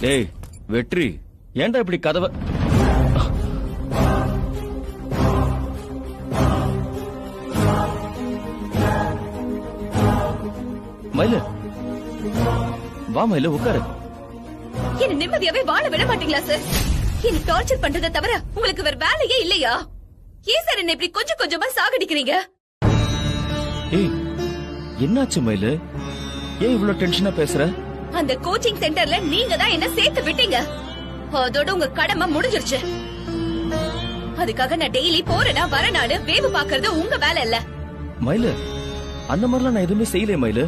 டேய் வெற்றி, ஏன்டா இப்படி கதவை மயிலு? வா மயிலு, உட்காரு. என்ன நிம்மதியாவே வாழ விட மாட்டீங்களா சார்? என்ன டார்ச்சர் பண்றதை தவிர உங்களுக்கு வேற வேலையே இல்லையா? ஏன் சார் என்ன இப்படி கொஞ்சம் கொஞ்சமா சாகடிக்கிறீங்க? ஏய், என்னாச்சு மயிலு? ஏன் இவ்வளவு டென்ஷனா பேசுற? அந்த கோச்சிங் சென்டர்ல நீங்க தான் என்ன சேர்த்து விட்டீங்க. அதோட உங்க கடமை முடிஞ்சிருச்சு. அதுக்காக நான் டெய்லி போறேனா வரனாடு வேவு பாக்குறது உங்க வேலை இல்ல. மயிலு, அந்த மாதிரிலாம் நான் எதுவுமே செய்யல மயிலு.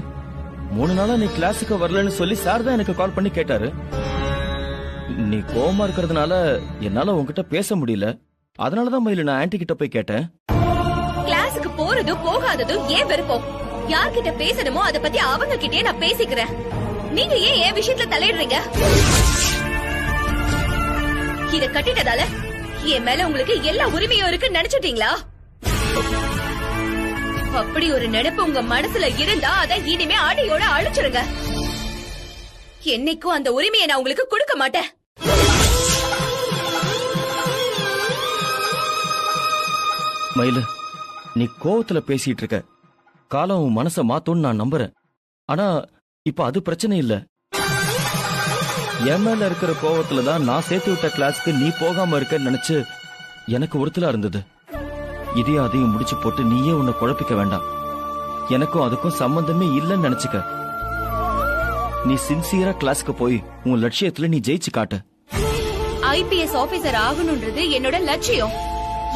3 நாளா நீ கிளாஸுக்கு வரலன்னு சொல்லி சார் தான் எனக்கு கால் பண்ணி கேட்டாரு. நீ கோவமா இருக்கிறதுனால என்னால உன்கிட்ட பேச முடியல. அதனாலதான் மயிலு நான் ஆன்ட்டி கிட்ட போய் கேட்டேன். கிளாஸுக்கு போறதும் போகாததும் ஏன் விருப்பம்? யார்கிட்ட பேசணுமோ அத பத்தி அவங்க கிட்டே நான் பேசிக்கிறேன். நீங்க ஏன் என் விஷயத்துல தலையிடுறீங்க? இத கட்டிட்டதால என் மேல உங்களுக்கு எல்லா உரிமையும் இருக்குன்னு நினைச்சிட்டீங்களா? அப்படி ஒரு நினைப்பு உங்க மனசுல இருந்தா அத இனிமே அடியோட அழிச்சிருங்க. என்னைக்கும் அந்த உரிமையை நான் உங்களுக்கு கொடுக்க மாட்டேன். மயிலு, நீ கோவத்துல பேசிட்டு இருக்க. காலம் உன் மனச மாத்தும்னு நான் நம்புறேன். ஆனா இப்ப அது பிரச்சனை இல்ல. என் மேல இருக்கிற கோவத்துலதான் நான் சேர்த்து விட்ட கிளாஸ்க்கு நீ போகாம இருக்கன்னு நினைச்சு எனக்கு ஒருத்தலா இருந்தது. இதையும் அதையும் முடிச்சு போட்டு நீயே உன்னை குழப்பிக்க வேண்டாம். எனக்கும் அதுக்கும் சம்பந்தமே இல்லன்னு நினைச்சுக்க. நீ சின்சியரா கிளாஸ்க்கு போய் உன் லட்சியத்துல நீ ஜெயிச்சு காட்டு. IPS ஆபீசர் ஆகணும்ன்றது என்னோட லட்சியம்,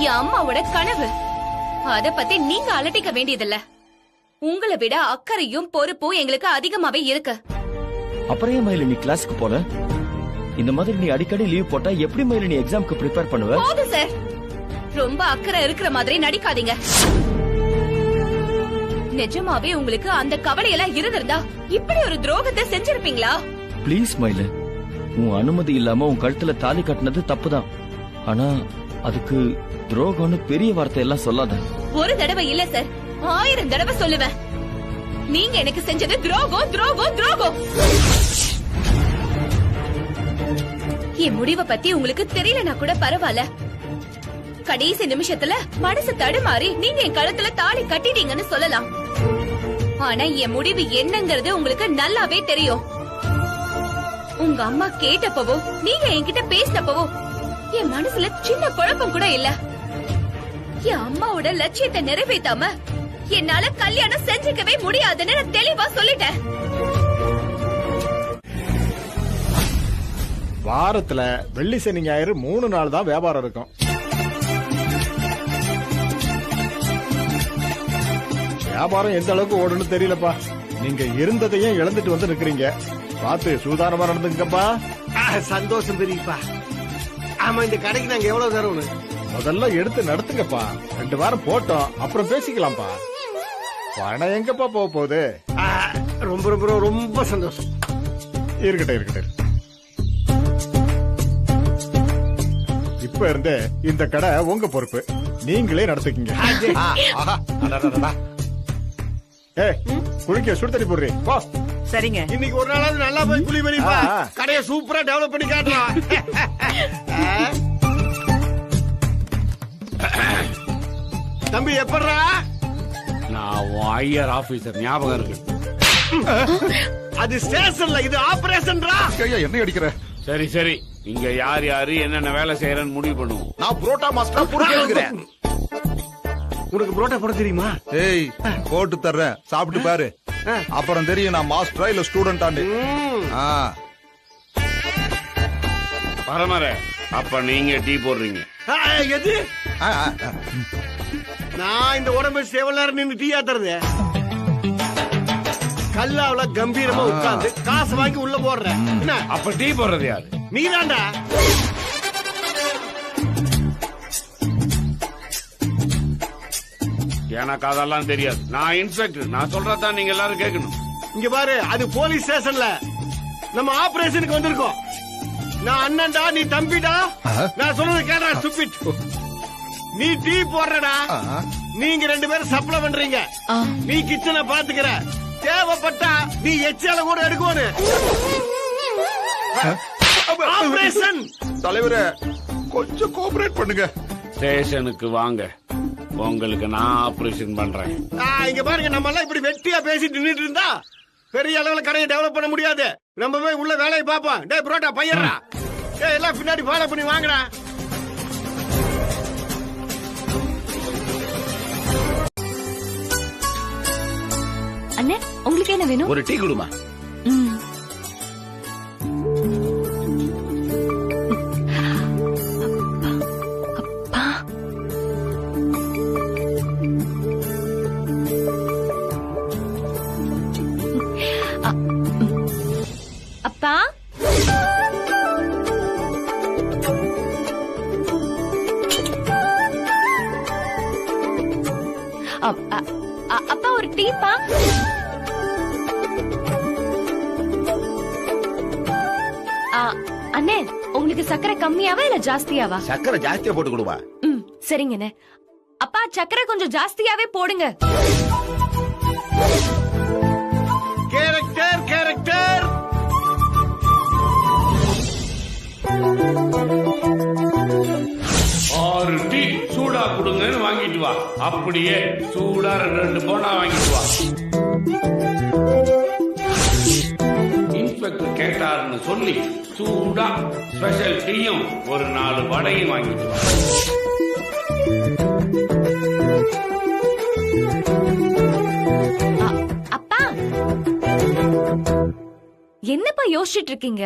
என் அம்மாவோட கனவு. அத பத்தி நீங்க அலட்டிக்க வேண்டியதில்ல. உங்களை விட அக்கறையும் பொறுப்பும் எங்களுக்கு அதிகமாவே இருக்கு. அப்புறம் ஏன் மயிலு நீ கிளாஸ்க்கு போல? இந்த மாதிரி நீ அடிக்கடி லீவ் போட்டா எப்படி மயிலு நீ எக்ஸாம்க்கு ப்ரிப்பேர் பண்ணுவ? போதும் சார், ரொம்ப அக்கறை இருக்கிற மாதிரி நடிக்காதீங்க. நிஜமாவே உங்களுக்கு அந்த கவலையெல்லாம் இருந்திருந்தா இப்படி ஒரு துரோகத்தை செஞ்சிருப்பீங்களா? ப்ளீஸ் மயிலு, உன் அனுமதி இல்லாம உன் கழுத்துல தாலி கட்டினது தப்புதான். ஆனா அதுக்கு துரோகம்னு பெரிய வார்த்தை எல்லாம் சொல்லாத. ஒரு தடவை இல்ல சார், 1000 தடவை சொல்லுவேன். நீங்க எனக்கு செஞ்சது துரோகம் துரோகம் துரோகம். என் முடிவை பத்தி உங்களுக்கு தெரியலனா கூட பரவாயில்ல. கடைசி நிமிஷத்துல மனசு தடுமாறி நீங்க என் கழுத்துல தாலி கட்டிட்டீங்கன்னு சொல்லலாம். ஆனா என் முடிவு என்னங்கிறது உங்களுக்கு நல்லாவே தெரியும். உங்க அம்மா கேட்டப்பவோ நீங்க என்கிட்ட பேசினப்பவோ என் மனசுல சின்ன குழப்பம் கூட இல்ல. என் அம்மாவோட லட்சியத்தை நிறைவேற்றாம என்னால கல்யாணம் செஞ்சுக்கவே முடியாதுன்னு நான் தெளிவா சொல்லிட்டேன். வாரத்துல வெள்ளி சனி ஞாயிறு 3 நாள் தான் வியாபாரம் இருக்கும். வியாபாரம் எந்த அளவுக்கு ஓடுன்னு தெரியலப்பா. நீங்க இருந்ததையும் இழந்துட்டு வந்து நிக்கிறீங்க. பார்த்து சூதானமா நடந்துங்கப்பா. சந்தோஷம் பெரியப்பா. ஆமா, இந்த கடைக்கு நாங்க எவ்வளவு தருவோம்? முதல்ல எடுத்து நடத்துங்கப்பா. 2 வாரம் போட்டோம், அப்புறம் பேசிக்கலாம்ப்பா. பணம் எங்கப்பா போக போகுது? ரொம்ப ரொம்ப ரொம்ப சந்தோஷம். இருக்கட்டும் இருக்கட்டும். இப்ப இருந்து இந்த கடை உங்க பொறுப்பு. நீங்களே நடத்துக்கீங்க. குளிக்க சுடு தண்ணி போடுறீ போ. சரிங்க. இன்னைக்கு ஒரு நாளாவது நல்லா போய் குளி பெரியப்பா. கடையை சூப்பரா டெவலப் பண்ணி காட்டலாம். தம்பி எப்படா? நான் ஐயர் ஆபீசர், ஞாபகம் இருக்கு. அது ஸ்டேஷன்ல, இது ஆபரேஷன்டா. என்ன அடிக்கிற? சரி சரி, இங்க யார் யாரு என்னென்ன வேலை செய்யறன்னு முடிவு பண்ணுவோம். நான் புரோட்டா மாஸ்டரா புடிக்கிறேன். உனக்கு புரோட்டா போட தெரியுமா? ஏய், போட்டு தர்றேன், சாப்பிட்டு பாரு. அப்புறம் தெரியும் நான் மாஸ்டரா இல்ல ஸ்டூடெண்டான்னு. பரமர, அப்ப நீங்க டீ போடுறீங்க. எது? நான் இந்த உடம்பு சேவலார நின்று டீ ஆத்துறது. கல்லாவுல கம்பீரமா உட்கார்ந்து காசு வாங்கி உள்ள போடுறேன். அப்ப டீ போடுறது யாரு? நீதான்டா. எனக்கு அதெல்லாம் தெரியாது. நான் இன்ஸ்பெக்டர், நான் சொல்றதான் நீங்க எல்லாரும் கேட்கணும். இங்க பாரு, அது போலீஸ் ஸ்டேஷன்ல நம்ம ஆபரேஷனுக்கு வந்திருக்கோம். நான் அண்ணன்டா, நீ தம்பிடா. நான் சொல்றது கேட்டா ஸ்டூபிட். நீ டீ போடுறடா. நீங்க 2 பேரும் சப்ளை பண்றீங்க. நீ கிச்சனை பாத்துக்கிற. தேவைப்பட்டா நீ எச்சால கூட எடுக்கணும். ஆபரேஷன். தலைவரே கொஞ்சம் கோஆபரேட் பண்ணுங்க. ஸ்டேஷனுக்கு வாங்க, உங்களுக்கு நான் ஆபரேஷன் பண்றேன். இங்க பாருங்க, நம்ம எல்லாம் இப்படி வெட்டியா பேசிட்டு நின்னுட்டு இருந்தா பெரிய அளவுல கடையை டெவலப் பண்ண முடியாது. நம்ம போய் உள்ள வேலையை பார்ப்போம். டேய் புரோட்டா பையன்டா, டேய் எல்லாம் பின்னாடி ஃபாலோ பண்ணி வாங்கடா. அண்ணே, உங்களுக்கு என்ன வேணும்? ஒரு டீ குடுமா. ம். அப்பா. அப்பா. அப்பா ஒரு டீப்பா. அண்ணே, உங்களுக்கு சக்கரை கம்மியாவா இல்ல ஜாஸ்தியாவா? சக்கரை ஜாஸ்தியா போட்டு கொடுமா. ம், சரிங்கண்ணே. அப்பா சக்கரை கொஞ்சம் ஜாஸ்தியாவே போடுங்க. Character character. ஆறு டீ சூடா கொடுங்கன்னு வாங்கிட்டு வா. அப்படியே சூடா ரெண்டு போனா வாங்கிட்டு வா. இன்ஸ்பெக்டர் கேட்டாருன்னு சொல்லி சூடா ஸ்பெஷல் டீயும் ஒரு 4 வடையும் வாங்கிட்டு வா. அப்பா, என்னப்பா யோசிச்சுட்டு இருக்கீங்க?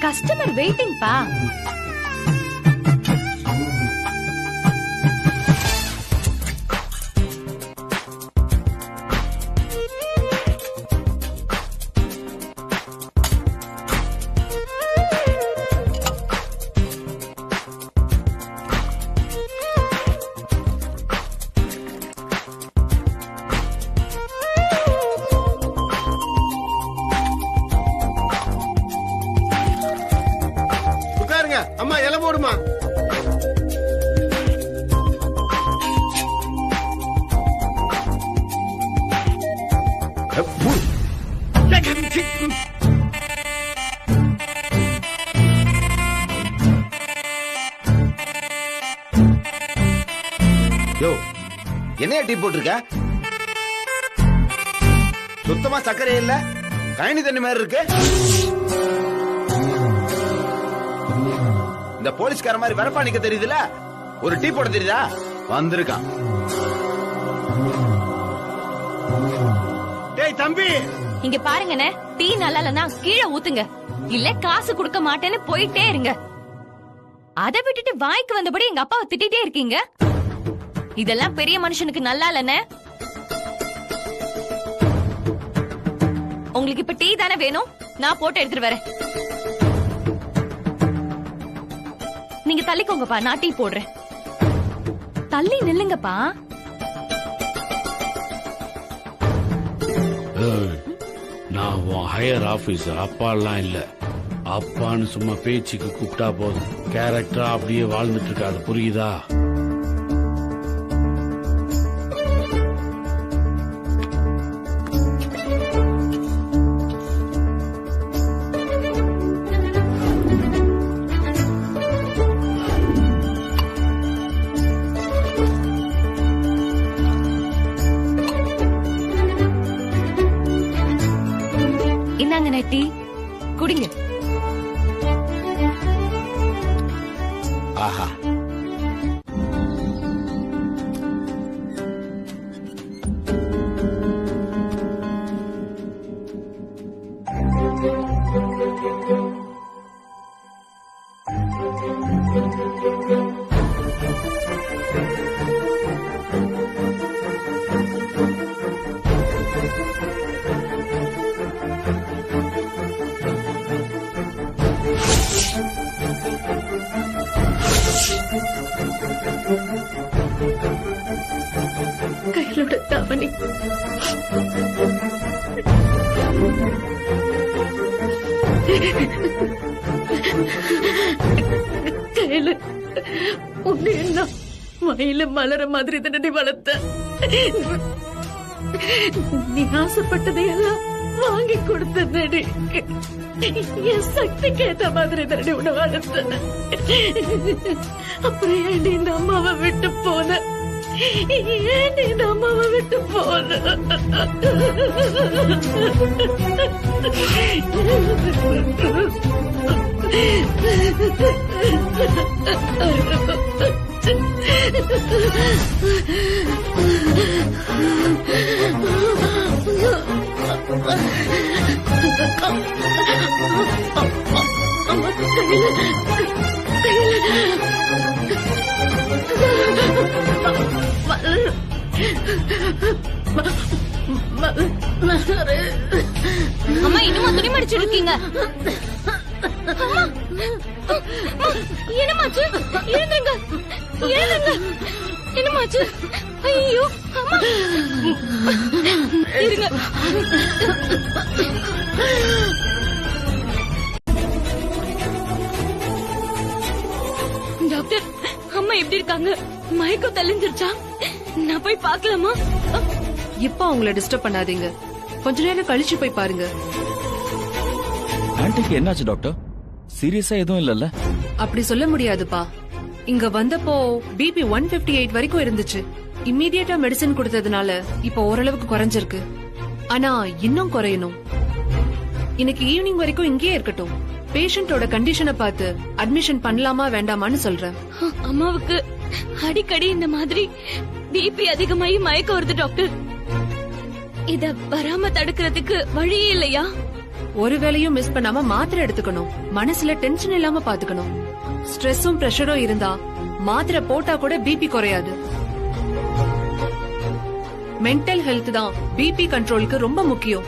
கஸ்டமர் வெயிட்டிங் பா. உட்காருங்க. அம்மா இலை போடுமா. யோ, என்னையா டீ போட்டிருக்க? சுத்தமா சர்க்கரை இல்ல, கழனி தண்ணி மாதிரி இருக்கு. இந்த போலீஸ்கார மாதிரி வரப்பா நிக்க தெரியுதுல, ஒரு டீ போட தெரியுதா? வந்திருக்கான். டேய் தம்பி, இங்க பாருங்கண்ணே, டீ நல்லா இல்லனா கீழே ஊத்துங்க, இல்ல காசு கொடுக்க மாட்டேன்னு போயிட்டே இருங்க. அதை விட்டுட்டு வாய்க்கு வந்தபடி எங்க அப்பாவை திட்டிட்டே இருக்கீங்க. இதெல்லாம் பெரிய மனுஷனுக்கு நல்லா இல்லனே. உங்களுக்கு இப்ப டீ தானே வேணும், நான் போட்டு எடுத்துட்டு வரேன். நீங்க தள்ளிக்கோங்கப்பா, நான் டீ போடுறேன். தள்ளி நில்லுங்கப்பா. நான் உன் ஹையர் ஆபீசர், அப்பாலாம் இல்ல. அப்பான்னு சும்மா பேச்சுக்கு கூப்பிட்டா போதும், கேரக்டரா அப்படியே வாழ்ந்துட்டு இருக்காது, புரியுதா? இந்தாங்க டீ குடிங்க. ஆஹா, கையிலோட தவணை கையில உன்னை என்ன மயில மலர மாதிரி தானே வளர்த்த. நீ ஆசைப்பட்டதையெல்லாம் வாங்கி கொடுத்தடி என் சக்திக்கு ஏத்த மாதிரி தடி உன வளர்த்த. அப்புறம் ஏண்டி இந்த அம்மாவை விட்டு போன? ஏண்டி இந்த அம்மாவை விட்டு போன? அம்மா இன்னுமா துணி மடிச்சிட்டு இருக்கீங்க? என்னமாச்சு? எழுந்துங்க, எழுந்துங்க. என்னமாச்சு? ஐயோ அம்மா இருங்க. டாக்டர், அம்மா எப்படி இருக்காங்க? மயக்கம் தெளிஞ்சிருச்சா? நான் போய் பார்க்கலாமா? இப்ப அவங்கள டிஸ்டர்ப் பண்ணாதீங்க, கொஞ்ச நேரம் கழிச்சு போய் பாருங்க. ஆன்ட்டிக்கு என்னாச்சு டாக்டர்? சீரியஸா எதுவும் இல்லல்ல? அப்படி சொல்ல முடியாதுப்பா. இங்க வந்தப்போ பிபி 158 வரைக்கும் இருந்துச்சு. இம்மீடியட்டா மெடிசன் கொடுத்ததுனால இப்ப ஓரளவுக்கு குறைஞ்சிருக்கு. ஆனா இன்னும் குறையணும். இன்னைக்கு ஈவினிங் வரைக்கும் இங்கேயே இருக்கட்டும். பேஷண்டோட கண்டிஷனை பார்த்து அட்மிஷன் பண்ணலாமா வேண்டாமான்னு சொல்றேன். அம்மாவுக்கு அடிக்கடி இந்த மாதிரி பிபி அதிகமாயி மயக்கம் வருது டாக்டர். இத வராம தடுக்கிறதுக்கு வழியே இல்லையா? ஒரு வேளையும் மிஸ் பண்ணாம மாத்திரை எடுத்துக்கணும். மனசுல டென்ஷன் இல்லாம பாத்துக்கணும். ஸ்ட்ரெஸ்ஸும் பிரஷரும் இருந்தா மாத்திரை போட்டா கூட பிபி குறையாது. மென்டல் ஹெல்த் தான் பிபி கண்ட்ரோலுக்கு ரொம்ப முக்கியம்.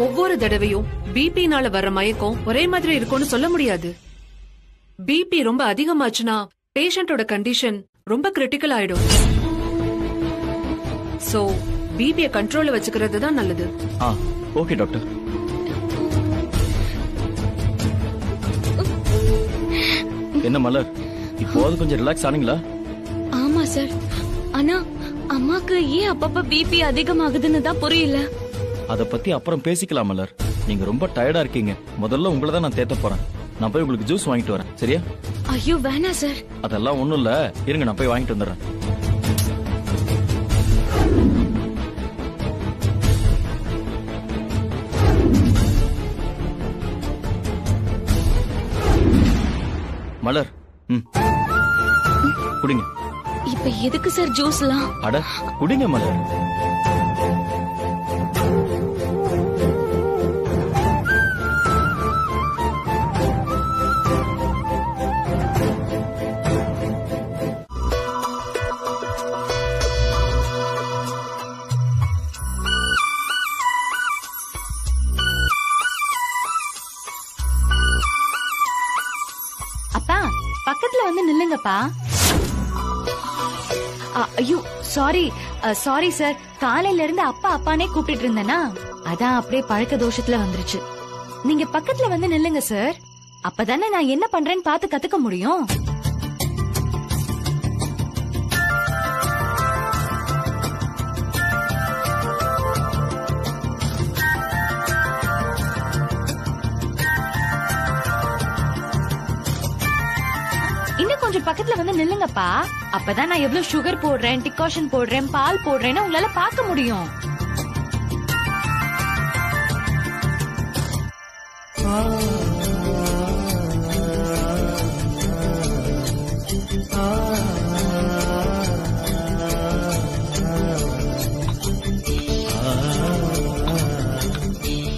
ஒவ்வொரு தடவையும் பிபினால வர்ற மயக்கம் ஒரே மாதிரி இருக்கும்னு சொல்ல முடியாது. பிபி ரொம்ப அதிகமாச்சுன்னா பேஷண்டோட கண்டிஷன் ரொம்ப கிரிட்டிக்கல் ஆயிடும். சோ பிபியை கண்ட்ரோல்ல வச்சுக்கிறது தான் நல்லது. Okay doctor. என்ன மலர், இப்போது கொஞ்சம் ரிலாக்ஸ் ஆனீங்களா? ஆமா சார், ஆனா அம்மாக்கு ஏன் அப்பப்ப பிபி அதிகமாகுதுன்னு தான் புரியல. அத பத்தி அப்புறம் பேசிக்கலாம் மலர். நீங்க ரொம்ப டயர்டா இருக்கீங்க. முதல்ல உங்களை தான் நான் தேத்த போறேன். நான் போய் உங்களுக்கு ஜூஸ் வாங்கிட்டு வரேன், சரியா? ஐயோ வேணாம் சார். அதெல்லாம் ஒண்ணும் இல்ல, இருங்க நான் போய் வாங்கிட்டு வந்துடுறேன். மலர், குடிங்க. இப்ப எதுக்கு சார் ஜூஸ்லாம்? அட குடிங்க மலர். அப்பா பக்கத்துல வந்து நில்லுங்கப்பா. ஐயோ சாரி சார். காலையில இருந்து அப்பா அப்பானே கூப்பிட்டு இருந்தேனா, அதான் அப்படியே பழக்க தோஷத்துல வந்துருச்சு. நீங்க பக்கத்துல வந்து நில்லுங்க சார். அப்பதானே நான் என்ன பண்றேன்னு பார்த்து கத்துக்க முடியும். இன்னும் கொஞ்சம் பக்கத்துல வந்து நில்லுங்கப்பா. அப்பதான் நான் எவ்வளவு சுகர் போடுறேன், டிகாஷன் போடுறேன், பால் போடுறேன்னு உங்களால பார்க்க முடியும்.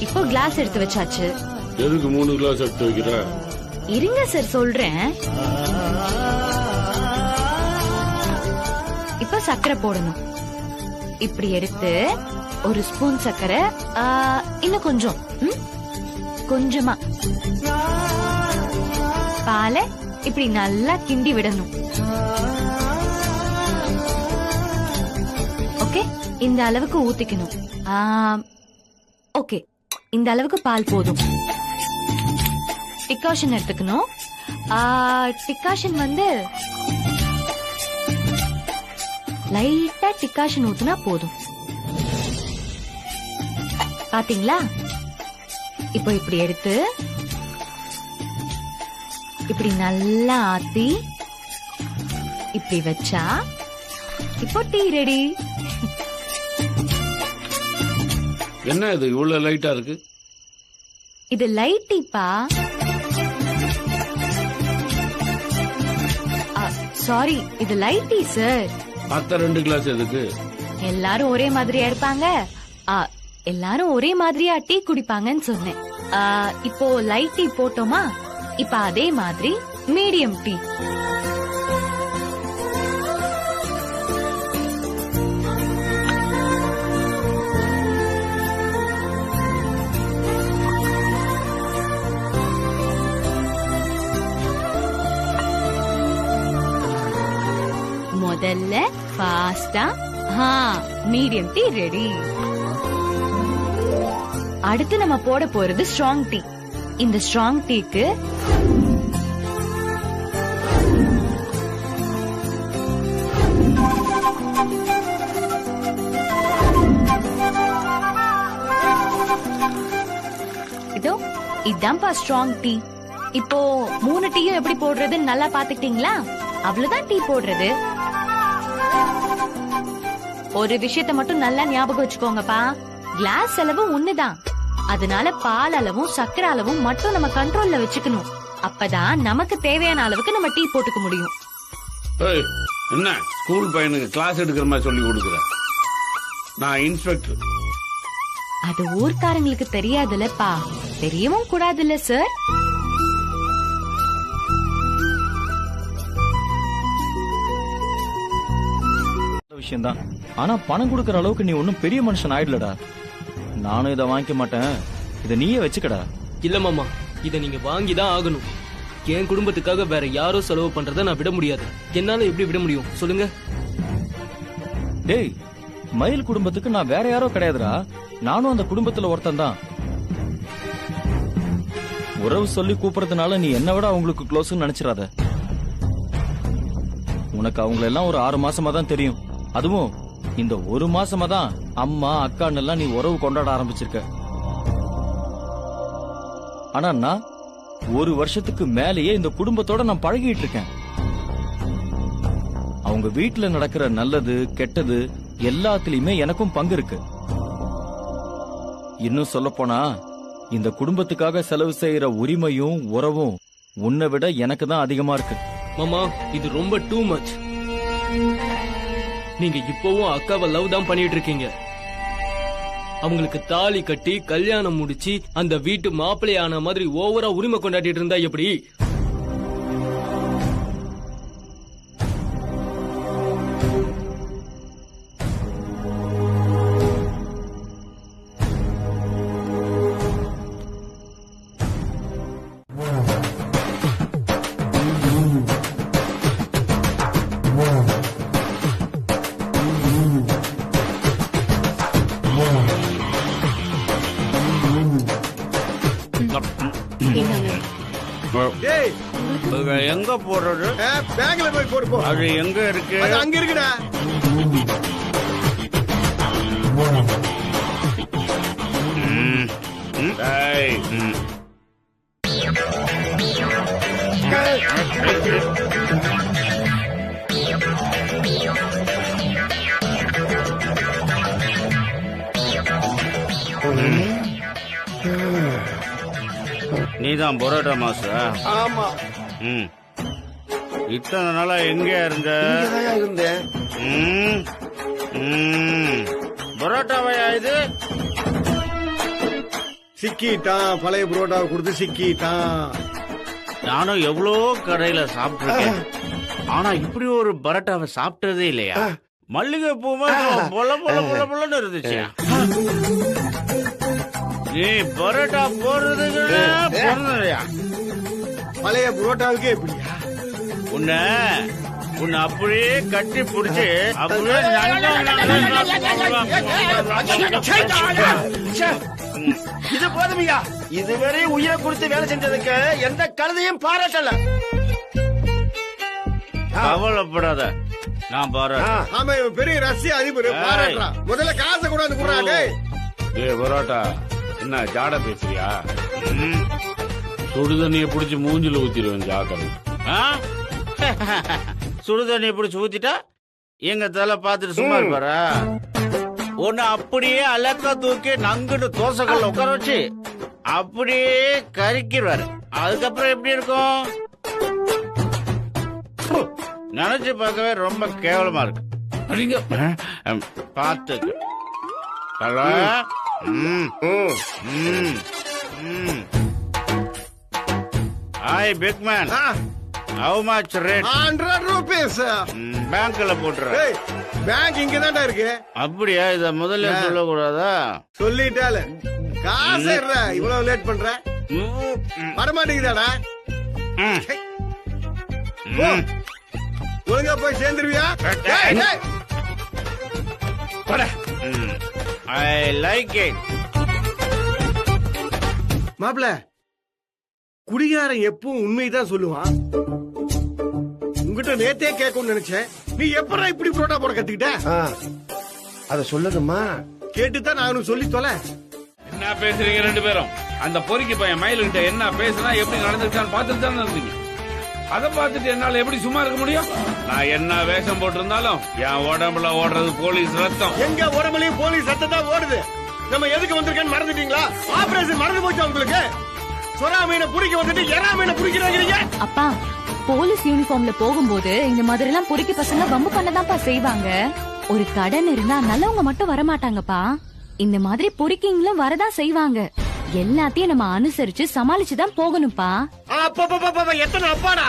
இப்போ கிளாஸ் எடுத்து வச்சாச்சு. எதுக்கு 3 கிளாஸ் எடுத்து வைக்கிற? இருங்க சார் சொல்றேன். இப்ப சக்கரை போடணும். இப்படி எடுத்து ஒரு ஸ்பூன் சக்கரை, இன்னும் கொஞ்சம், கொஞ்சமா பாலை இப்படி நல்லா கிண்டி விடணும். ஓகே, இந்த அளவுக்கு ஊத்திக்கணும். ஓகே, இந்த அளவுக்கு பால் போதும். டிகாஷன் எடுத்துக்கணும். டிகாஷன் வந்து லைட்டா டிகாஷன் ஊத்துனா போதும். பாத்தீங்களா? இப்போ இப்படி எடுத்து இப்படி நல்லா ஆத்தி இப்படி வச்சா இப்போ டீ ரெடி. என்ன இது இவ்வளவு லைட்டா இருக்கு? இது லைட் டீப்பா. சாரி, இது லைட் டீ சார். மத்த 2 கிளாஸ் எதுக்கு? எல்லாரும் ஒரே மாதிரியா இருப்பாங்க, எல்லாரும் ஒரே மாதிரியா டீ குடிப்பாங்கன்னு சொன்னேன். இப்போ லைட் டீ போட்டோமா, இப்ப அதே மாதிரி மீடியம் டீ. முதல்ல ஃபாஸ்டா மீடியம் டீ ரெடி. அடுத்து நம்ம போட போறது ஸ்ட்ராங் டீ. இந்த ஸ்ட்ராங் டீக்கு இதோ இதான்பா ஸ்ட்ராங் டீ. இப்போ 3 டீயும் எப்படி போடுறதுன்னு நல்லா பாத்துக்கிட்டீங்களா? அவ்வளவுதான் டீ போடுறது. ஒரு விஷயத்த மட்டும் நல்லா ஞாபகம் வச்சுக்கோங்கப்பா, கிளாஸ் அளவு ஒண்ணுதான். அதனால பால் அளவும் சக்கரை அளவும் மட்டும் நம்ம கண்ட்ரோல்ல வச்சுக்கணும். அப்பதான் நமக்கு தேவையான அளவுக்கு நம்ம டீ போட்டுக்க முடியும். என்ன ஸ்கூல் பையனுக்கு கிளாஸ் எடுக்கிற மாதிரி சொல்லி கொடுக்குறேன்? நான் இன்ஸ்பெக்டர். அது ஊர்க்காரங்களுக்கு தெரியாதுல்லப்பா, தெரியவும் கூடாதுல்ல சார். விஷயம்தான். ஆனா பணம் கொடுக்கற அளவுக்கு நீ ஒன்னும் பெரிய மனுஷன் ஆயிடலடா. நானும் இதை வாங்கிக்க மாட்டேன், இதை நீயே வச்சுக்கடா. இல்ல மாமா, இத நீங்க வாங்கிதான் ஆகணும். என் குடும்பத்துக்காக வேற யாரும் செலவு பண்றத நான் விட முடியாது. என்னால எப்படி விட முடியும் சொல்லுங்க? டேய், மயில் குடும்பத்துக்கு நான் வேற யாரோ கிடையாதுடா, நானும் அந்த குடும்பத்துல ஒருத்தன் தான். உறவு சொல்லி கூப்பிடுறதுனால நீ என்ன விட அவங்களுக்கு க்ளோஸ் நினைச்சிடாத. உனக்கு அவங்கள எல்லாம் ஒரு 6 மாசமா தான் தெரியும். அதுவும் இந்த 1 மாசமா தான் அம்மா அக்கான்னு எல்லாம் நீ உறவு கொண்டாட ஆரம்பிச்சிருக்க. ஆனா நான் 1 வருஷத்துக்கு மேலேயே இந்த குடும்பத்தோட நான் பழகிட்டு இருக்கேன். அவங்க வீட்டுல நடக்கிற நல்லது கெட்டது எல்லாத்துலயுமே எனக்கும் பங்கு இருக்கு. இன்னும் சொல்ல போனா இந்த குடும்பத்துக்காக செலவு செய்யற உரிமையும் உறவும் உன்னை விட எனக்கு தான் அதிகமா இருக்கு. மாமா, இது ரொம்ப டூ மச். நீங்க இப்பவும் அக்காவை லவ் தான் பண்ணிட்டு இருக்கீங்க. அவங்களுக்கு தாலி கட்டி கல்யாணம் முடிச்சு அந்த வீட்டு மாப்பிள்ளையான மாதிரி ஓவரா உரிமை கொண்டாடிட்டு இருந்தா எப்படி? எங்க போடுறது? பேங்க்ல போய் போடு. அது எங்க இருக்கு? அது அங்க இருக்குடா. நீதான் பரோட்டா மாஸ்டரா? ஆமா. இத்தனை நாளா எங்க இருந்த? இருந்தேன். பரோட்டாவையா இது? சிக்கிட்டான், பழைய புரோட்டாவை கொடுத்து சிக்கிட்டான். நானும் எவ்வளோ கடையில சாப்பிட்டுருக்கேன், ஆனா இப்படி ஒரு பரோட்டாவை சாப்பிட்டதே இல்லையா? மல்லிகை பூமா பொல பொல பொல பொலன்னு இருந்துச்சு. நீ பரோட்டா போடுறதுக்கு பிறந்தலையா? பழைய புரோட்டாவுக்கே எப்படியா? உன்னை அப்படியே கட்டி பிடிச்சு அப்படியே இது போதுமையா? இதுவரை உயிரை கொடுத்து வேலை செஞ்சதுக்கு எந்த கழுதையும் பாராட்டல. கவலைப்படாத, நான் பாராட்டு. ஆமா, பெரிய ரஷ்ய அதிபர் பாராட்டுறான். முதல்ல காசை கூட பரோட்டா என்ன ஜாட பேசுறியா? சுடுதண்ணிய புடிச்சு மூஞ்சில ஊத்திடுவேன் ஜாக்கிரதை. சுடுதண்ணியை பிடிச்சி ஊத்திட்டா எங்க தலை பார்த்துட்டு சும்மா இருப்பாரா? ஒன்னு அப்படியே அலக்க தூக்கி நங்குன்னு தோசைகள்ல உட்கார வச்சு அப்படியே கறிக்கிறாரு. அதுக்கப்புறம் எப்படி இருக்கும் நினைச்சு பார்க்கவே ரொம்ப கேவலமா இருக்கு. பார்த்து hi big man, how much rate? 100 rupees. பேங்க்ல போட்டுரு. பேங்க் இங்க தான்டா இருக்கு. அப்படியா? இத முதல்ல சொல்ல கூடாதா? சொல்லிட்டால காசு இவ்வளவு லேட் பண்ற வரமாட்டேங்குதாடா? ஒழுங்கா போய் சேர்ந்துருவியா? I like it. மாப்ள, குடிகாரன் எப்பவும் உண்மைதான் சொல்லுவான். உங்ககிட்ட நேத்தே கேட்கணும்னு நினைச்சேன். நீ எப்படா இப்படி புரோட்டா போட கத்துக்கிட்ட? அத சொல்லணுமா? கேட்டுதான் நானும் சொல்லி தொலை. என்ன பேசுறீங்க ரெண்டு பேரும்? அந்த பொறுக்கி பையன் மயிலுகிட்ட என்ன பேசுனா எப்படி நடந்துருக்கான்னு பார்த்துட்டு தானே இருந்தீங்க. அதை பார்த்துட்டு என்னால எப்படி சும்மா இருக்க முடியும்? நான் என்ன வேஷம் போட்டிருந்தாலும் என் உடம்புல ஓடுறது போலீஸ் ரத்தம். எங்க உடம்புலயும் போலீஸ் ரத்தம் தான் ஓடுது. நம்ம எதுக்கு வந்திருக்கேன்னு மறந்துட்டீங்களா? ஆபரேஷன் மறந்து போச்சு உங்களுக்கு. சொரா மீனை புடிக்க வந்துட்டு எறா மீனை புடிக்கிறாங்க. அப்பா, போலீஸ் யூனிஃபார்ம்ல போகும்போது இந்த மாதிரி எல்லாம் பொறுக்கி பசங்க வம்பு பண்ணதான்ப்பா செய்வாங்க. ஒரு கடன் இருந்தா நல்லவங்க மட்டும் வரமாட்டாங்கப்பா. இந்த மாதிரி பொறுக்கிங்களும் வரதான் செய்வாங்க. எல்லாத்தையும் நம்ம அனுசரிச்சு சமாளிச்சுதான் போகணும்ப்பா. எத்தனை அப்பாடா?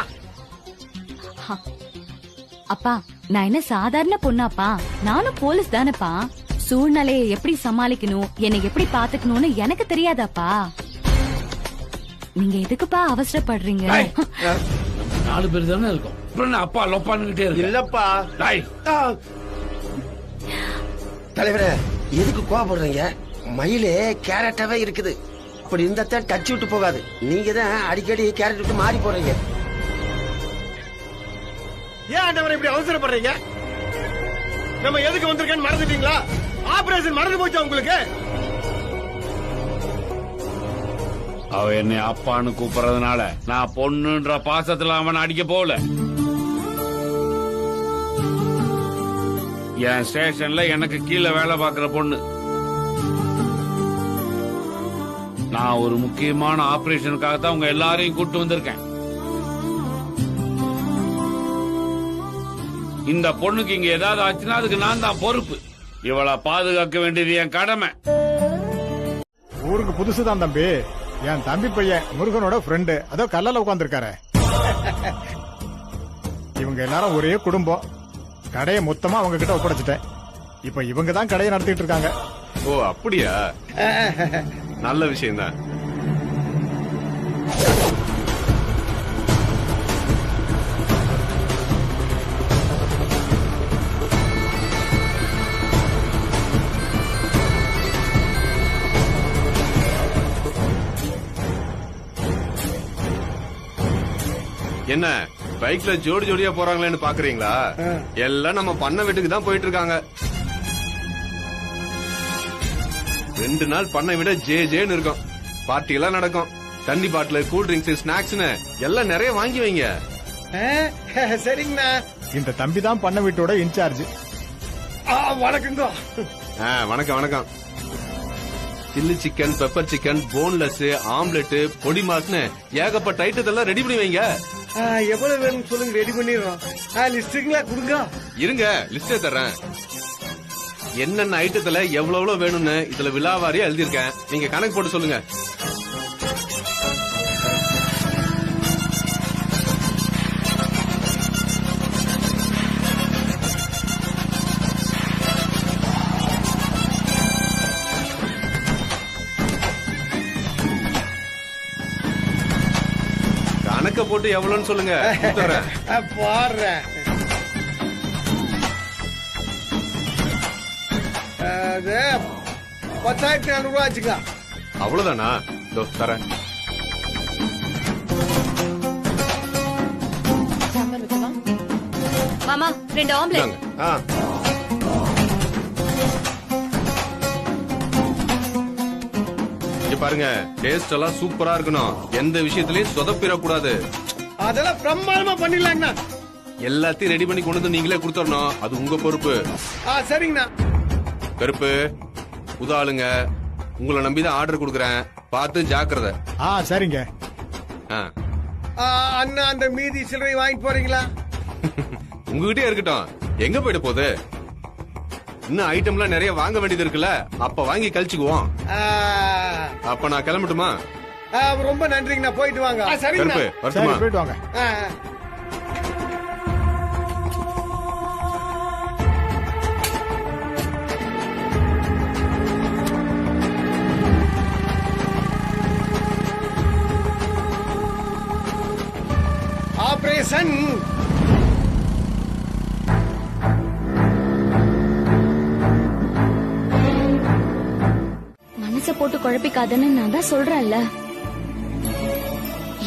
அப்பா, நான் என்ன சாதாரண பொண்ணாப்பா? நானும் போலீஸ் தானப்பா. சூழ்நிலையை எப்படி சமாளிக்கணும், என்னை எப்படி பாத்துக்கணும்னு எனக்கு தெரியாதாப்பா? நீங்க எதுக்குப்பா அவசரப்படுறீங்க? 4 பேர் தானே இருக்கும். அப்பா லொப்பான்னுகிட்டே இருக்கு. இல்லப்பா தலைவரே, எதுக்கு கோவப்படுறீங்க? மயிலே கேரட்டாவே இருக்குது. அப்படி இருந்தா டச் விட்டு போகாது. நீங்க தான் அடிக்கடி கேரட் விட்டு மாறி போறீங்க. ஏன் ஆண்டவரை இப்படி அவசரப்படுறீங்க? நம்ம எதுக்கு வந்திருக்கேன்னு மறந்துட்டீங்களா? ஆபரேஷன் மறந்து போச்சா உங்களுக்கு? அவ என்னை அப்பான்னு கூப்பிடுறதுனால நான் பொண்ணுன்ற பாசத்துல அவன் அடிக்க போகல. என் ஸ்டேஷன்ல எனக்கு கீழே வேலை பார்க்கிற பொண்ணு. நான் ஒரு முக்கியமான ஆபரேஷனுக்காக தான் உங்க எல்லாரையும் கூட்டு வந்திருக்கேன். இந்த பொண்ணுக்கு இங்க ஏதாவது ஆச்சுன்னா அதுக்கு நான் தான் பொறுப்பு. இவளை பாதுகாக்க வேண்டியது என் கடமை. ஊருக்கு புதுசுதான் தம்பி. என் தம்பி பையன் முருகனோட ஃப்ரெண்டு அதோ கல்லல உட்கார்ந்துருக்காரு. இவங்க எல்லாரும் ஒரே குடும்பம். கடையை மொத்தமா அவங்க கிட்ட ஒப்படைச்சிட்டேன். இப்ப இவங்க தான் கடையை நடத்திட்டு இருக்காங்க. ஓ அப்படியா? நல்ல விஷயம் தான். என்ன பைக்ல ஜோடி ஜோடியா போறாங்களேன்னு பாக்குறீங்களா? எல்லாம் நம்ம பண்ண வீட்டுக்கு தான் போயிட்டு இருக்காங்க. 2 நாள் பண்ணை விட ஜேன்னு இருக்கும். பார்ட்டி எல்லாம் நடக்கும். தண்ணி பாட்டில், கூல் ட்ரிங்க்ஸ், ஸ்நாக்ஸ்னு எல்லாம் நிறைய வாங்கி வைங்க. சரிங்கண்ணா. இந்த தம்பி தான் பண்ண வீட்டோட இன்சார்ஜ். வணக்கங்க. வணக்கம் வணக்கம். Chilli chicken, pepper chicken, boneless, omelette, பொடி மாஸ்னு ஏகப்பட்ட ஐட்டத்தெல்லாம் ரெடி பண்ணி வைங்க. எவ்வளவு வேணும் சொல்லுங்க, ரெடி பண்ணிடுறோம். லிஸ்டுங்களா கொடுங்க. இருங்க, லிஸ்டே தர்றேன். என்னென்ன ஐட்டத்துல எவ்வளவு வேணும்னு இதுல விலாவாரியா எழுதியிருக்கேன். நீங்க கணக்கு போட்டு சொல்லுங்க. கணக்க போட்டு எவ்வளவுன்னு சொல்லுங்க. பாடுறேன். அது 10,400 ரூபாய் வச்சுக்கலாம். அவ்வளவுதானா? தரேன். மாமா 2 ஆம்லெட். பாருங்க டேஸ்ட் எல்லாம் சூப்பரா இருக்கணும், எந்த விஷயத்திலயும் சொதப்பிடக்கூடாது. அதெல்லாம் பிரமாதமா பண்ணிடலாங்கண்ணா. எல்லாத்தையும் ரெடி பண்ணி கொண்டு வந்து நீங்களே கொடுத்துடணும், அது உங்க பொறுப்பு. சரிங்கண்ணா. கருப்பு உதாளுங்க, உங்களை நம்பிதான் ஆர்டர் கொடுக்கறேன், பார்த்து ஜாக்கிரதை. சரிங்க. அண்ணா அந்த மீதி சில்லறை வாங்கிட்டு போறீங்களா? உங்ககிட்டயே இருக்கட்டும், எங்க போயிட போகுது? இன்னும் ஐட்டம்லாம் நிறைய வாங்க வேண்டியது இருக்குல்ல, அப்ப வாங்கி கழிச்சுக்குவோம். அப்ப நான் கிளம்பட்டுமா? ரொம்ப நன்றிங்கண்ணா, போயிட்டு வாங்க. கருப்பு வரட்டுமா? போயிட்டு வாங்க. ஆபரேஷன் மனச போட்டு குழப்பிக்காதன்னு நான் தான் சொல்றேன்ல.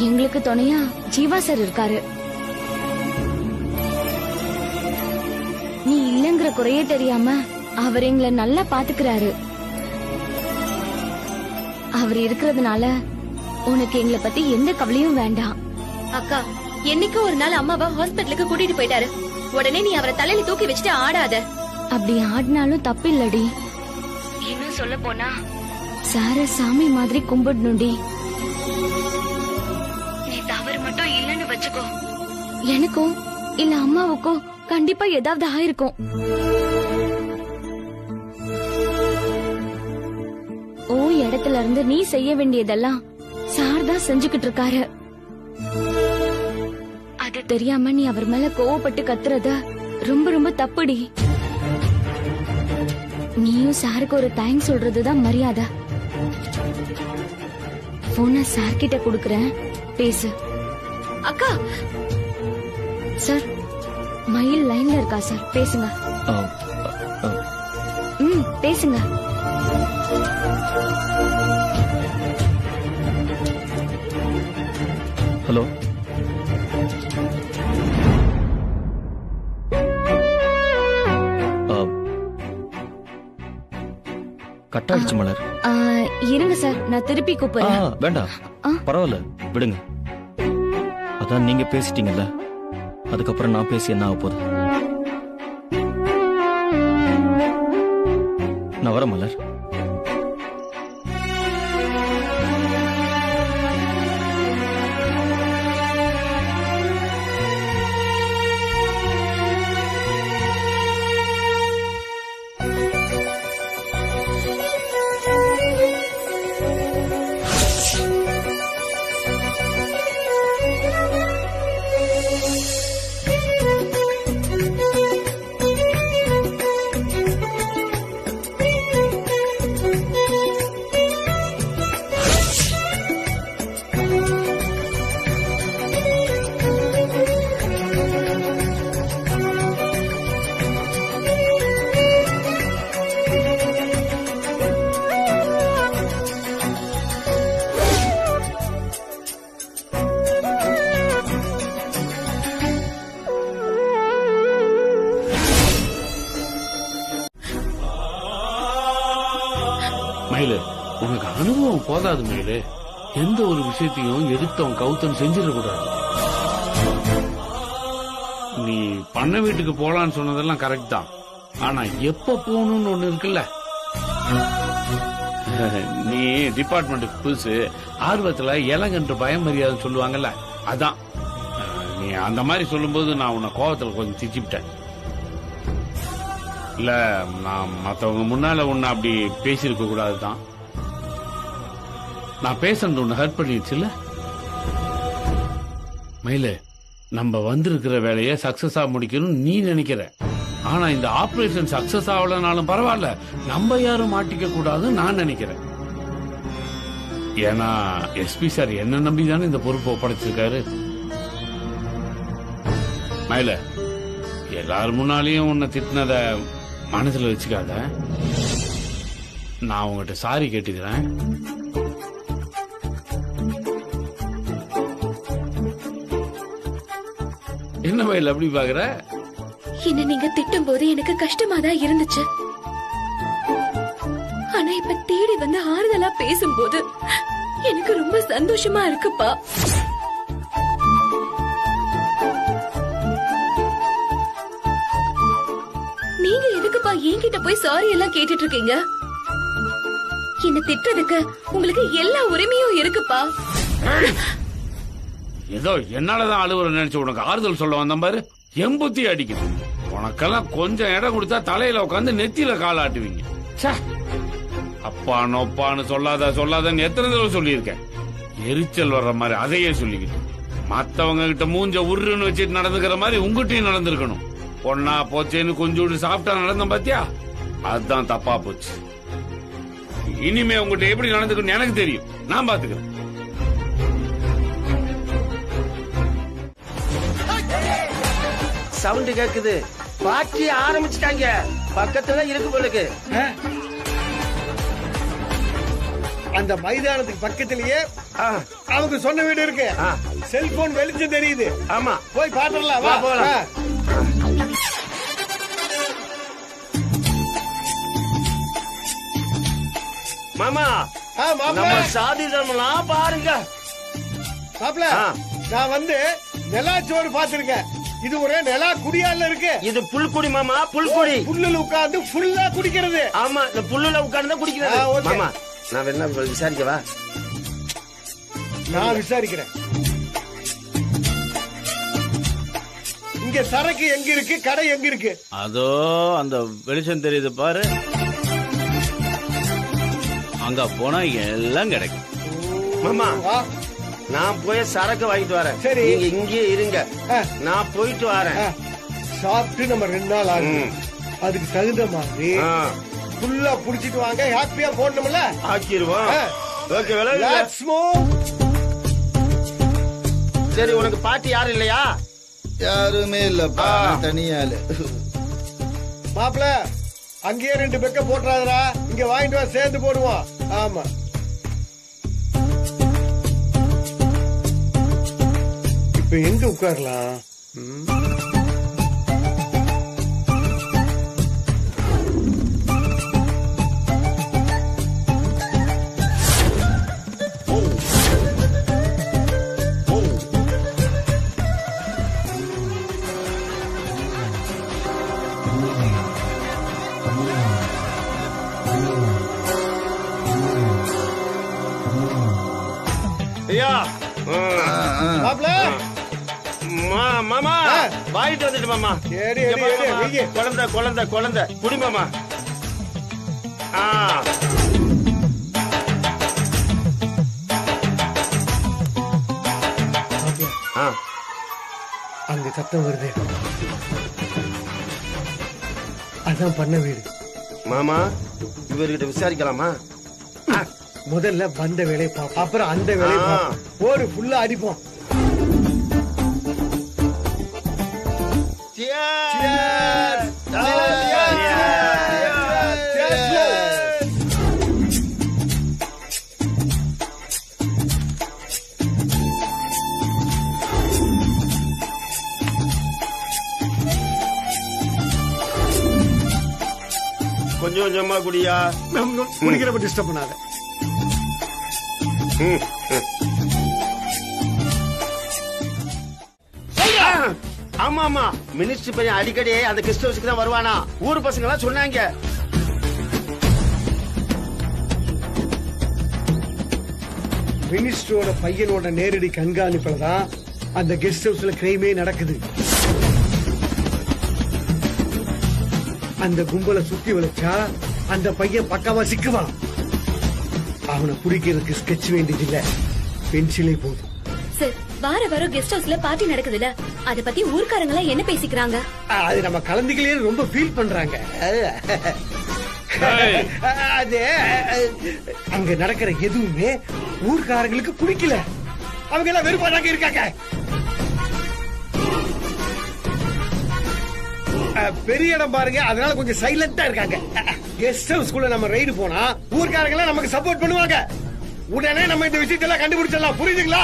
எங்களுக்கு துணையா ஜீவா சார் இருக்காரு. நீ இல்லங்கிற குறையே தெரியாம அவர் எங்களை நல்லா பாத்துக்கிறாரு. அவர் இருக்கிறதுனால உனக்கு எங்களை பத்தி எந்த கவலையும் வேண்டாம். அக்கா, என்னைக்கு ஒரு நாள் அம்மாவை ஹாஸ்பிட்டலுக்கு கூட்டிட்டு போயிட்டாரு, உடனே நீ அவரை தலையில தூக்கி வச்சுட்டு ஆடாத. அப்படி ஆடினாலும் தப்பு இல்லடி. இன்னும் சொல்ல போனா சார சாமி மாதிரி கும்பிடணும்டி. நீ தவறு மட்டும் இல்லன்னு வச்சுக்கோ, எனக்கும் இல்ல அம்மாவுக்கும் கண்டிப்பா ஏதாவது ஆயிருக்கும். ஓ இடத்துல இருந்து நீ செய்ய வேண்டியதெல்லாம் சார் தான் செஞ்சுக்கிட்டு இருக்காரு. அது தெரியாம நீ அவர் மேல கோவப்பட்டு கத்துறத ரொம்ப ரொம்ப தப்புடி. நீயும் சாருக்கு ஒரு தேங்க்ஸ் சொல்றதுதான் மரியாதை. போன சார் கிட்ட குடுக்கறேன், பேசு. அக்கா. சார் மயில் லைன்ல இருக்கா சார், பேசுங்க. பேசுங்க. ஹலோ. கட்டாயிடுச்சு மலர். இருங்க சார், நான் திருப்பி கூப்பிடுறேன். வேண்டாம், பரவாயில்ல விடுங்க. அதான் நீங்க பேசிட்டீங்கல்ல, அதுக்கப்புறம் நான் பேசி என்ன ஆக போகுது? நான் வரேன் மலர். மயிலு, உனக்கு அனுபவம் போதாது மயிலு. எந்த ஒரு விஷயத்தையும் எடுத்தவன் கவுத்தன் செஞ்சிடக்கூடாது. நீ பண்ண வீட்டுக்கு போலான்னு சொன்னதெல்லாம் கரெக்ட் தான், ஆனா எப்ப போகணும்னு ஒண்ணு இருக்குல்ல. நீ டிபார்ட்மெண்ட்டுக்கு புதுசு, ஆர்வத்துல இளங்கன்று பயம் மரியாதைன்னு சொல்லுவாங்கல்ல, அதான். நீ அந்த மாதிரி சொல்லும்போது நான் உன்னை கோவத்துல கொஞ்சம் திச்சிவிட்டேன். இல்ல, நான் மத்தவங்க முன்னால உன்னை அப்படி பேசியிருக்க கூடாதுதான். நான் பேசுறது உன்னை ஹர்ட் பண்ணிடுச்சுல்ல. மயிலு, நம்ம வந்திருக்கிற வேலையை சக்சஸா முடிக்கணும் நீ நினைக்கிற. ஆனா இந்த ஆபரேஷன் சக்சஸ் ஆகலனாலும் பரவாயில்ல, நம்ம யாரும் மாட்டிக்க கூடாதுன்னு நான் நினைக்கிறேன். ஏன்னா எஸ்பி சார் என்ன நம்பிதானே இந்த பொறுப்பை ஒப்படைச்சிருக்காரு. மயில, எல்லாரும் முன்னாலேயும் உன்னை திட்டினத மனசுல வச்சுக்காத. நான் உங்ககிட்ட சாரி கேட்டுக்கிறேன். என்ன மயில் அப்படி பாக்குற? என்ன நீங்க திட்டும் போது எனக்கு கஷ்டமா தான் இருந்துச்சு. ஆனா எல்லாம் இப்ப தேடி வந்து ஆறுதலா பேசும்போது எனக்கு ரொம்ப சந்தோஷமா இருக்குப்பா. நீங்க எதுக்குப்பா என்கிட்ட போய் சாரி எல்லாம் கேட்டுட்டு இருக்கீங்க? என்ன திட்டுறதுக்கு உங்களுக்கு எல்லா உரிமையும் இருக்குப்பா. ஏதோ என்னாலதான் அலுவலர் நினைச்சு உனக்கு ஆறுதல் சொல்ல வந்த பாரு, எம்புத்தி அடிக்குது. உனக்கெல்லாம் கொஞ்சம் இடம் கொடுத்தா தலையில உட்காந்து நெத்தியில காலாட்டுவீங்க. அப்பா நோப்பான்னு சொல்லாதன்னு எத்தனை தடவை சொல்லியிருக்கேன். எரிச்சல் வர்ற மாதிரி அதையே சொல்லிக்கிட்டு மத்தவங்க கிட்ட மூஞ்ச உருன்னு வச்சுட்டு நடந்துக்கிற மாதிரி உங்ககிட்டயும் நடந்திருக்கணும். பொண்ணா போச்சேன்னு கொஞ்சோண்டு சாப்பிட்டா நடந்த பாத்தியா, அதுதான் தப்பா போச்சு. இனிமே உங்ககிட்ட எப்படி நடந்துக்கணும் எனக்கு தெரியும், நான் பாத்துக்கிறேன். சவுண்ட் கேக்குது, பார்ட்டி ஆரம்பிச்சுட்டாங்க. பக்கத்துல இருக்கு போலுக்கு. அந்த மைதானத்துக்கு பக்கத்திலேயே அவங்க சொன்ன வீடு இருக்கு. செல்போன் வெளிச்சம் தெரியுது. ஆமா, போய் பாத்துடலாம். வா போலாம். மாமா, நம்ம சாதி தர்மலாம் பாருங்க. மாப்ள, நான் வந்து நிலாச்சோறு பாத்திருக்கேன். இது ஒரு நிலா குடியால இருக்கு. இது புல்குடி மாமா, புல்குடி. புல்லுல உட்கார்ந்து ஃபுல்லா குடிக்கிறது. ஆமா, இந்த புல்லுல உட்கார்ந்து குடிக்கிறது. மாமா, நான் வேணா விசாரிக்கவா? நான் விசாரிக்கிறேன். இங்க சரக்கு எங்க இருக்கு, கடை எங்க இருக்கு? அதோ அந்த வெளிச்சம் தெரியுது பாரு, அங்க போனா எல்லாம் கிடைக்கும். மாமா, நான் போய் சரக்கு வாங்கிட்டு வரேன். சரி, நீங்க இங்கே இருங்க, நான் போயிட்டு வரேன். சாப்பிட்டு நம்ம 2 நாள் ஆகும். அதுக்கு தகுந்த மாதிரி ஃபுல்லா புடிச்சிட்டு வாங்க. ஹாப்பியா போடணும்ல, ஆக்கிடுவோம். Okay, let's move. சரி, உனக்கு பாட்டி யாரும் இல்லையா? யாருமே இல்லப்பா, தனியாளு. மாப்பிள, அங்கேயே 2 பெக்க போட்டுறாதரா. இங்க வாங்கிட்டு வா, சேர்ந்து போடுவோம். ஆமா, இப்ப எங்க உட்காரலாம்? மாமா, வாங்கிட்டு வந்துட்டு மாமா. குழந்தை குழந்தை குழந்தை குடி மாமா. அங்க சத்தம் வருது, அதான் பண்ண வீடு. மாமா, இவர்கிட்ட விசாரிக்கலாமா? முதல்ல வந்த வேலையை பார்ப்போம், அப்புறம் அந்த வேலையை பார்ப்போம். ஒரு ஃபுல்லா அடிப்போம். கொஞ்சம் கொஞ்சமா குடியா, குடிக்கிறப்ப டிஸ்டர்ப் பண்ணாத. ஆமா ஆமா, மினிஸ்டர் பையன் அடிக்கடி அந்த கெஸ்ட் ஹவுஸ்க்கு தான் வருவானா. ஊர் பசங்க எல்லாம் சொன்னாங்க. மினிஸ்டரோட பையனோட நேரடி கண்காணிப்புல தான் அந்த கெஸ்ட் ஹவுஸ்ல கிரைமே நடக்குது. அந்த கும்பலை சுத்தி வளைச்சா அந்த பையன் பக்காவா சிக்குவான். அவனை பிடிக்கிறதுக்கு ஸ்கெட்ச் வேண்டியது இல்ல, பென்சிலே போதும். சார், வார வாரம் கெஸ்ட் ஹவுஸ்ல பார்ட்டி நடக்குதுல, அத பத்தி ஊர்க்காரங்க எல்லாம் என்ன பேசிக்கிறாங்க? அது நம்ம கலந்துக்கலையே ரொம்ப ஃபீல் பண்றாங்க. அது அங்க நடக்கிற எதுவுமே ஊர்க்காரங்களுக்கு பிடிக்கல. அவங்க எல்லாம் வெறுப்பாதாங்க இருக்காங்க. பெரிய இடம் பாருங்க, அதனால கொஞ்சம் சைலண்டா இருக்காங்க. கெஸ்ட் ஹவுஸ்க்குள்ள நம்ம ரைடு போனா ஊர்க்காரங்க எல்லாம் நமக்கு சப்போர்ட் பண்ணுவாங்க. உடனே நம்ம இந்த விஷயத்தெல்லாம் கண்டுபிடிச்சிடலாம். புரியுதுங்களா?